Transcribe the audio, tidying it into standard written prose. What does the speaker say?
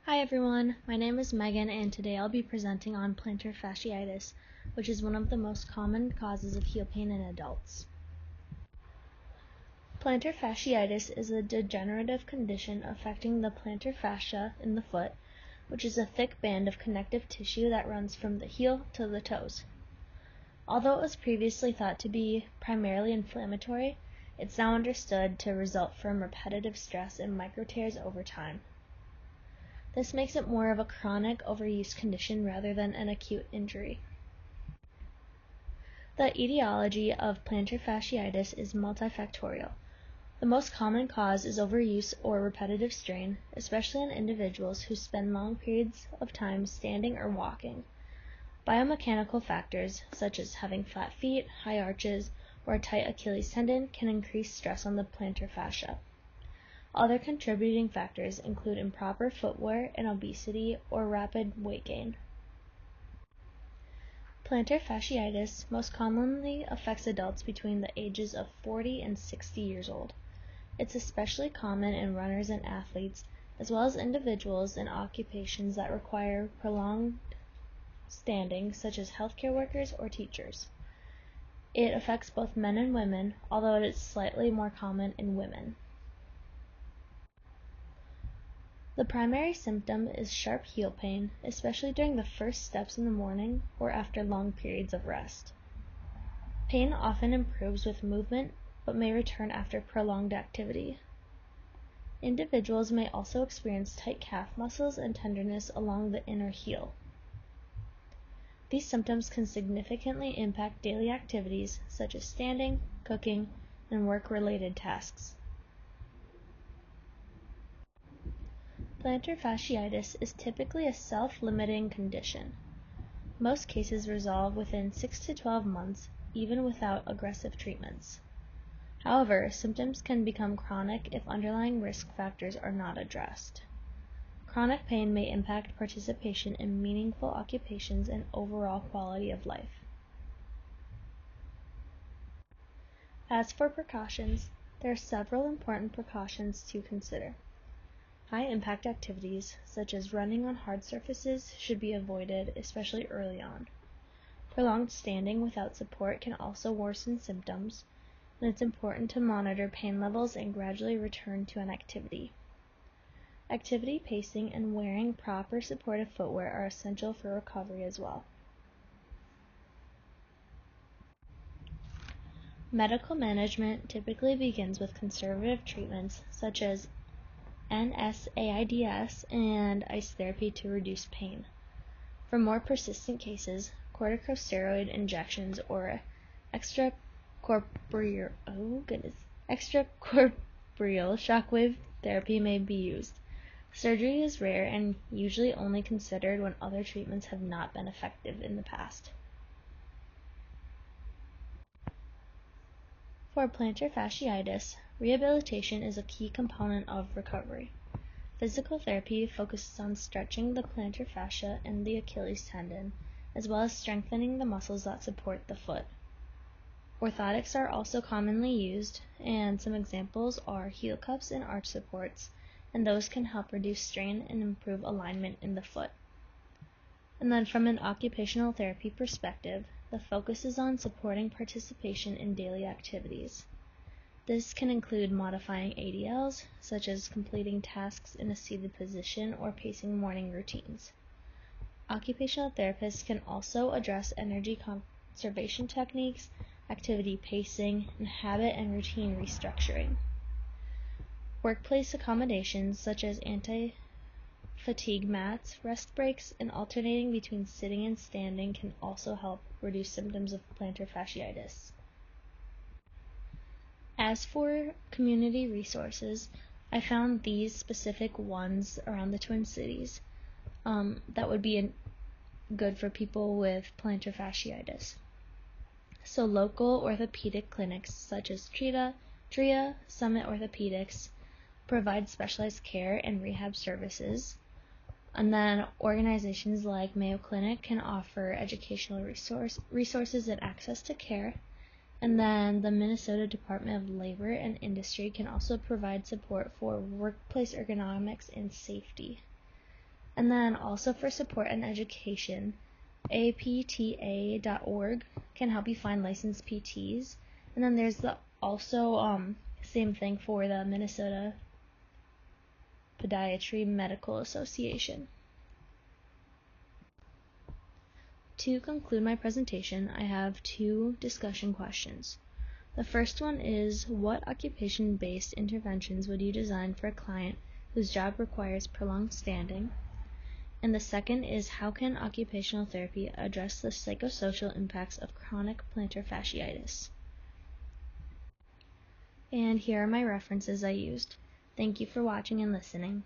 Hi everyone, my name is Megan and today I'll be presenting on plantar fasciitis, which is one of the most common causes of heel pain in adults. Plantar fasciitis is a degenerative condition affecting the plantar fascia in the foot, which is a thick band of connective tissue that runs from the heel to the toes. Although it was previously thought to be primarily inflammatory, it's now understood to result from repetitive stress and micro tears over time. This makes it more of a chronic overuse condition rather than an acute injury. The etiology of plantar fasciitis is multifactorial. The most common cause is overuse or repetitive strain, especially in individuals who spend long periods of time standing or walking. Biomechanical factors, such as having flat feet, high arches, or a tight Achilles tendon, can increase stress on the plantar fascia. Other contributing factors include improper footwear and obesity or rapid weight gain. Plantar fasciitis most commonly affects adults between the ages of 40 and 60 years old. It's especially common in runners and athletes, as well as individuals in occupations that require prolonged standing, such as healthcare workers or teachers. It affects both men and women, although it is slightly more common in women. The primary symptom is sharp heel pain, especially during the first steps in the morning or after long periods of rest. Pain often improves with movement, but may return after prolonged activity. Individuals may also experience tight calf muscles and tenderness along the inner heel. These symptoms can significantly impact daily activities such as standing, cooking, and work-related tasks. Plantar fasciitis is typically a self-limiting condition. Most cases resolve within 6 to 12 months, even without aggressive treatments. However, symptoms can become chronic if underlying risk factors are not addressed. Chronic pain may impact participation in meaningful occupations and overall quality of life. As for precautions, there are several important precautions to consider. High-impact activities, such as running on hard surfaces, should be avoided, especially early on. Prolonged standing without support can also worsen symptoms, and it's important to monitor pain levels and gradually return to an activity. Activity pacing and wearing proper supportive footwear are essential for recovery as well. Medical management typically begins with conservative treatments such as NSAIDs and ice therapy to reduce pain. For more persistent cases, corticosteroid injections or extracorporeal shockwave therapy may be used. Surgery is rare and usually only considered when other treatments have not been effective in the past. For plantar fasciitis, rehabilitation is a key component of recovery. Physical therapy focuses on stretching the plantar fascia and the Achilles tendon, as well as strengthening the muscles that support the foot. Orthotics are also commonly used, and some examples are heel cuffs and arch supports, and those can help reduce strain and improve alignment in the foot. And then from an occupational therapy perspective, the focus is on supporting participation in daily activities. This can include modifying ADLs, such as completing tasks in a seated position or pacing morning routines. Occupational therapists can also address energy conservation techniques, activity pacing, and habit and routine restructuring. Workplace accommodations, such as anti-fatigue mats, rest breaks, and alternating between sitting and standing can also help reduce symptoms of plantar fasciitis. As for community resources, I found these specific ones around the Twin Cities that would be good for people with plantar fasciitis. So local orthopedic clinics such as TRIA, Summit Orthopedics provide specialized care and rehab services. And then organizations like Mayo Clinic can offer educational resources and access to care. And then the Minnesota Department of Labor and Industry can also provide support for workplace ergonomics and safety. And then also for support and education, apta.org can help you find licensed PTs. And then there's the same thing for the Minnesota Podiatry Medical Association. To conclude my presentation, I have 2 discussion questions. The first one is, what occupation-based interventions would you design for a client whose job requires prolonged standing? And the second is, how can occupational therapy address the psychosocial impacts of chronic plantar fasciitis? And here are my references I used. Thank you for watching and listening.